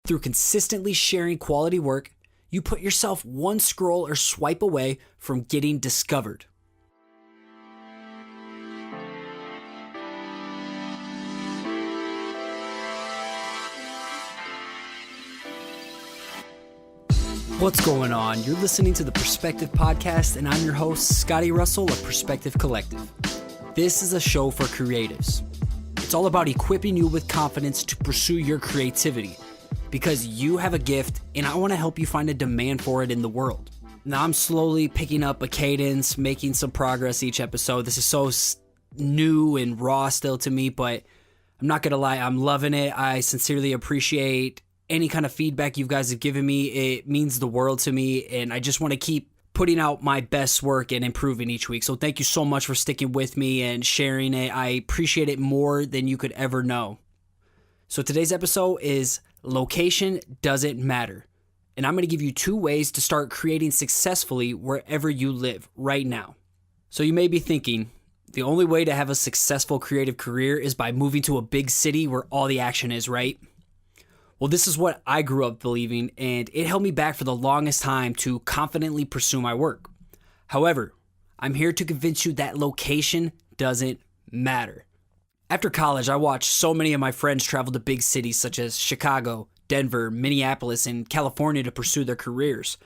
Through consistently sharing quality work, you put yourself one scroll or swipe away from getting discovered. What's going on? You're listening to the Perspective Podcast, and I'm your host, Scotty.D.Russell of Perspective Collective. This is a show for creatives. It's all about equipping you with confidence to pursue your creativity, because you have a gift, and I want to help you find a demand for it in the world. Now, I'm slowly picking up a cadence, making some progress each episode. This is so new and raw still to me, but I'm not going to lie, I'm loving it. I sincerely appreciate any kind of feedback you guys have given me. It means the world to me, and I just want to keep putting out my best work and improving each week. So thank you so much for sticking with me and sharing it. I appreciate it more than you could ever know. So today's episode is Location Doesn't Matter, and I'm going to give you 2 ways to start creating successfully wherever you live right now. So you may be thinking, the only way to have a successful creative career is by moving to a big city where all the action is, right? Well, this is what I grew up believing, and it held me back for the longest time to confidently pursue my work. However, I'm here to convince you that location doesn't matter. After college, I watched so many of my friends travel to big cities such as Chicago, Denver, Minneapolis, and California to pursue their careers.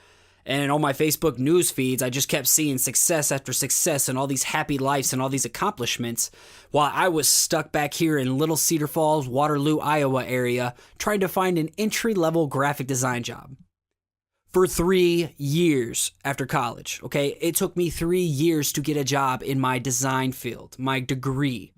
And on my Facebook news feeds, I just kept seeing success after success and all these happy lives and all these accomplishments, while I was stuck back here in Little Cedar Falls, Waterloo, Iowa area, trying to find an entry-level graphic design job. For 3 years after college, okay, it took me 3 years to get a job in my design field, my degree.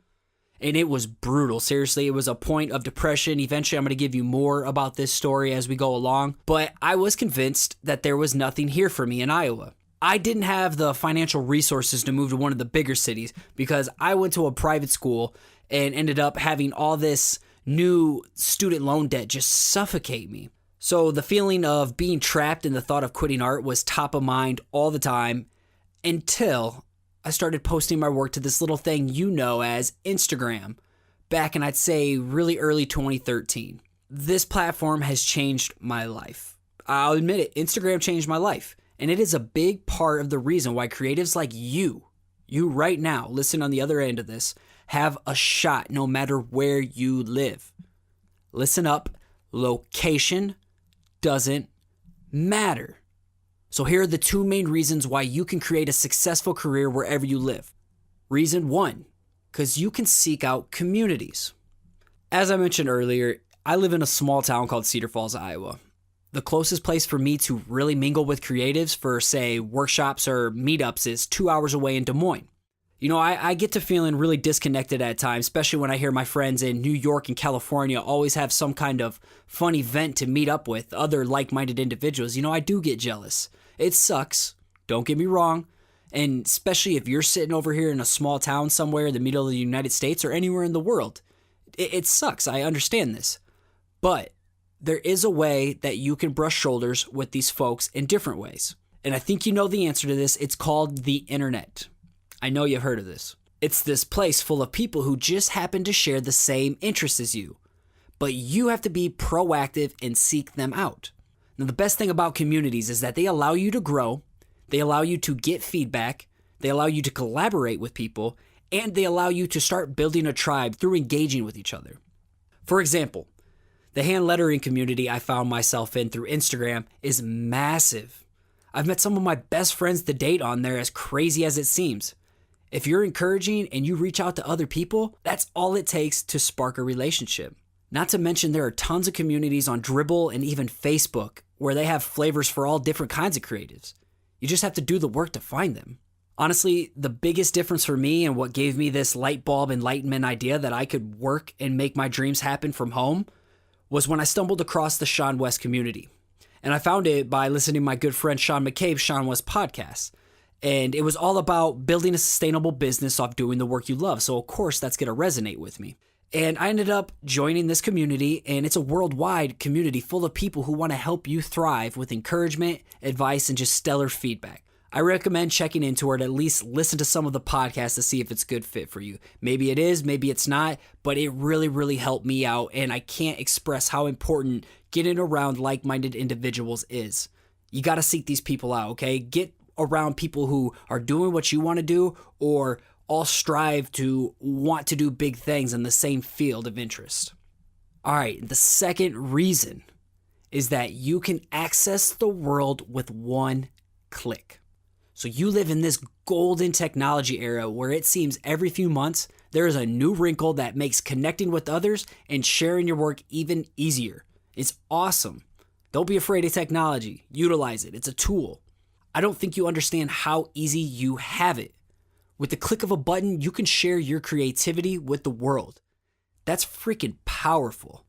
And it was brutal. Seriously, it was a point of depression. Eventually, I'm going to give you more about this story as we go along. But I was convinced that there was nothing here for me in Iowa. I didn't have the financial resources to move to one of the bigger cities because I went to a private school and ended up having all this new student loan debt just suffocate me. So the feeling of being trapped and the thought of quitting art was top of mind all the time until I started posting my work to this little thing you know as Instagram back in, I'd say, really early 2013. This platform has changed my life. I'll admit it, Instagram changed my life. And it is a big part of the reason why creatives like you right now, listen on the other end of this, have a shot no matter where you live. Listen up, location doesn't matter. So here are the 2 main reasons why you can create a successful career wherever you live. Reason 1, because you can seek out communities. As I mentioned earlier, I live in a small town called Cedar Falls, Iowa. The closest place for me to really mingle with creatives for, say, workshops or meetups is 2 hours away in Des Moines. You know, I get to feeling really disconnected at times, especially when I hear my friends in New York and California always have some kind of fun event to meet up with other like-minded individuals. You know, I do get jealous. It sucks, don't get me wrong, and especially if you're sitting over here in a small town somewhere in the middle of the United States or anywhere in the world. It sucks, I understand this, but there is a way that you can brush shoulders with these folks in different ways, and I think you know the answer to this. It's called the internet. I know you've heard of this. It's this place full of people who just happen to share the same interests as you, but you have to be proactive and seek them out. Now, the best thing about communities is that they allow you to grow, they allow you to get feedback, they allow you to collaborate with people, and they allow you to start building a tribe through engaging with each other. For example, the hand lettering community I found myself in through Instagram is massive. I've met some of my best friends to date on there, as crazy as it seems. If you're encouraging and you reach out to other people, that's all it takes to spark a relationship. Not to mention there are tons of communities on Dribbble and even Facebook where they have flavors for all different kinds of creatives. You just have to do the work to find them. Honestly, the biggest difference for me and what gave me this light bulb enlightenment idea that I could work and make my dreams happen from home was when I stumbled across the Sean West community. And I found it by listening to my good friend Sean McCabe's Sean West podcast. And it was all about building a sustainable business off doing the work you love. So of course that's going to resonate with me. And I ended up joining this community, and it's a worldwide community full of people who want to help you thrive with encouragement, advice, and just stellar feedback. I recommend checking into her to at least listen to some of the podcasts to see if it's a good fit for you. Maybe it is, maybe it's not, but it really, really helped me out, and I can't express how important getting around like-minded individuals is. You got to seek these people out, okay? Get around people who are doing what you want to do or all strive to want to do big things in the same field of interest. All right, the second reason is that you can access the world with one click. So you live in this golden technology era where it seems every few months there is a new wrinkle that makes connecting with others and sharing your work even easier. It's awesome. Don't be afraid of technology. Utilize it. It's a tool. I don't think you understand how easy you have it. With the click of a button, you can share your creativity with the world. That's freaking powerful.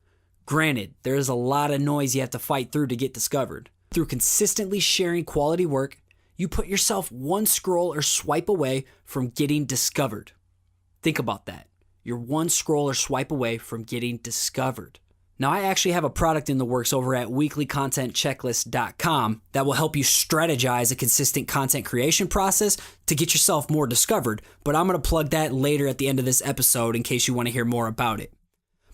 Granted, there is a lot of noise you have to fight through to get discovered. Through consistently sharing quality work, you put yourself one scroll or swipe away from getting discovered. Think about that. You're one scroll or swipe away from getting discovered. Now, I actually have a product in the works over at weeklycontentchecklist.com that will help you strategize a consistent content creation process to get yourself more discovered, but I'm going to plug that later at the end of this episode in case you want to hear more about it.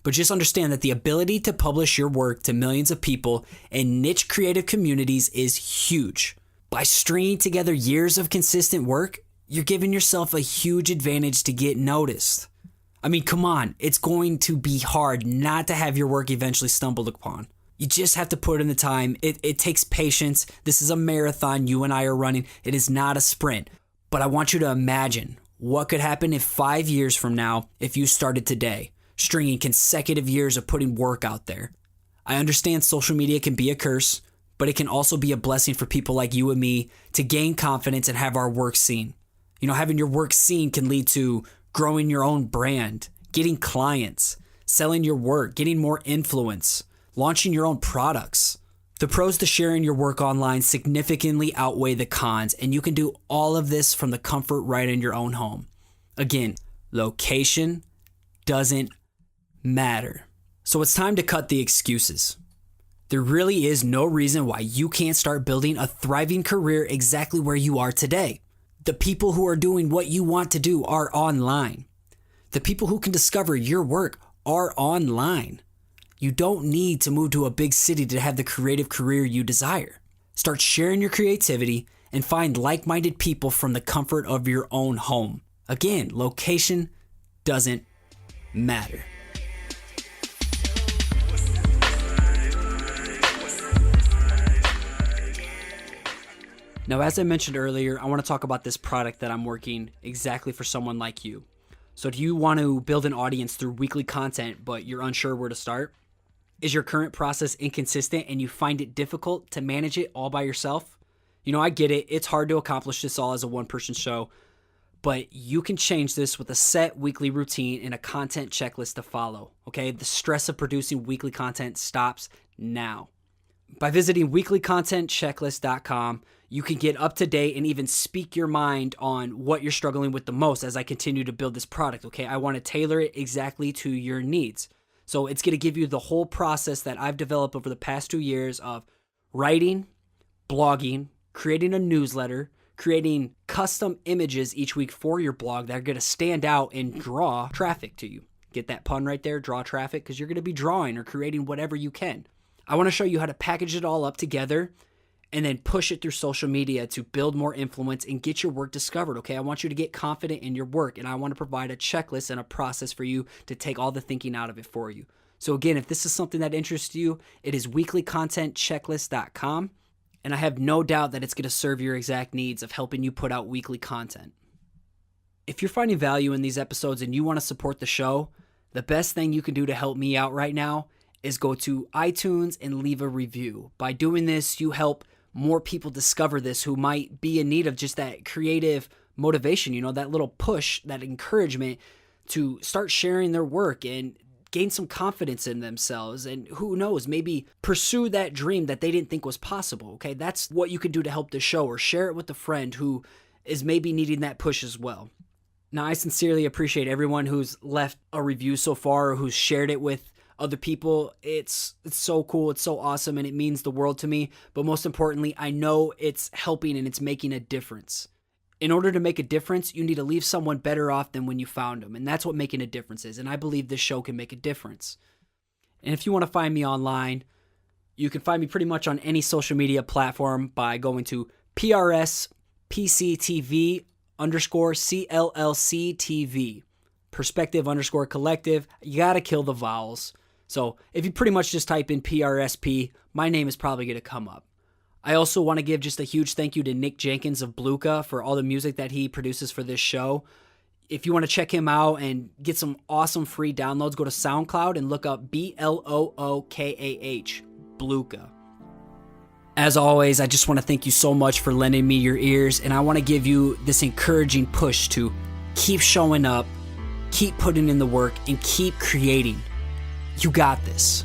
But just understand that the ability to publish your work to millions of people and niche creative communities is huge. By stringing together years of consistent work, you're giving yourself a huge advantage to get noticed. I mean, come on, it's going to be hard not to have your work eventually stumbled upon. You just have to put in the time. It takes patience. This is a marathon you and I are running. It is not a sprint. But I want you to imagine what could happen if 5 years from now, if you started today, stringing consecutive years of putting work out there. I understand social media can be a curse, but it can also be a blessing for people like you and me to gain confidence and have our work seen. You know, having your work seen can lead to growing your own brand, getting clients, selling your work, getting more influence, launching your own products. The pros to sharing your work online significantly outweigh the cons, and you can do all of this from the comfort right in your own home. Again, location doesn't matter. So it's time to cut the excuses. There really is no reason why you can't start building a thriving career exactly where you are today. The people who are doing what you want to do are online. The people who can discover your work are online. You don't need to move to a big city to have the creative career you desire. Start sharing your creativity and find like-minded people from the comfort of your own home. Again, location doesn't matter. Now, as I mentioned earlier, I want to talk about this product that I'm working exactly for someone like you. So do you want to build an audience through weekly content, but you're unsure where to start? Is your current process inconsistent and you find it difficult to manage it all by yourself? You know, I get it. It's hard to accomplish this all as a one-person show, but you can change this with a set weekly routine and a content checklist to follow, okay? The stress of producing weekly content stops now. By visiting weeklycontentchecklist.com, you can get up to date and even speak your mind on what you're struggling with the most as I continue to build this product, okay? I want to tailor it exactly to your needs. So it's going to give you the whole process that I've developed over the past 2 years of writing, blogging, creating a newsletter, creating custom images each week for your blog that are going to stand out and draw traffic to you. Get that pun right there, draw traffic, because you're going to be drawing or creating whatever you can. I want to show you how to package it all up together and then push it through social media to build more influence and get your work discovered, okay? I want you to get confident in your work, and I want to provide a checklist and a process for you to take all the thinking out of it for you. So again, if this is something that interests you, it is weeklycontentchecklist.com, and I have no doubt that it's going to serve your exact needs of helping you put out weekly content. If you're finding value in these episodes and you want to support the show, the best thing you can do to help me out right now is go to iTunes and leave a review. By doing this, you help more people discover this who might be in need of just that creative motivation, you know, that little push, that encouragement to start sharing their work and gain some confidence in themselves. And who knows, maybe pursue that dream that they didn't think was possible, okay? That's what you can do to help the show, or share it with a friend who is maybe needing that push as well. Now, I sincerely appreciate everyone who's left a review so far or who's shared it with other people, it's so cool, it's so awesome, and it means the world to me. But most importantly, I know it's helping and it's making a difference. In order to make a difference, you need to leave someone better off than when you found them, and that's what making a difference is, and I believe this show can make a difference. And if you want to find me online, you can find me pretty much on any social media platform by going to PRSPCTV_CLLCTV. Perspective_collective. You got to kill the vowels. So if you pretty much just type in PRSP, my name is probably going to come up. I also want to give just a huge thank you to Nick Jenkins of Blookah for all the music that he produces for this show. If you want to check him out and get some awesome free downloads, go to SoundCloud and look up BLOOKAH, Blookah. As always, I just want to thank you so much for lending me your ears, and I want to give you this encouraging push to keep showing up, keep putting in the work, and keep creating. You got this.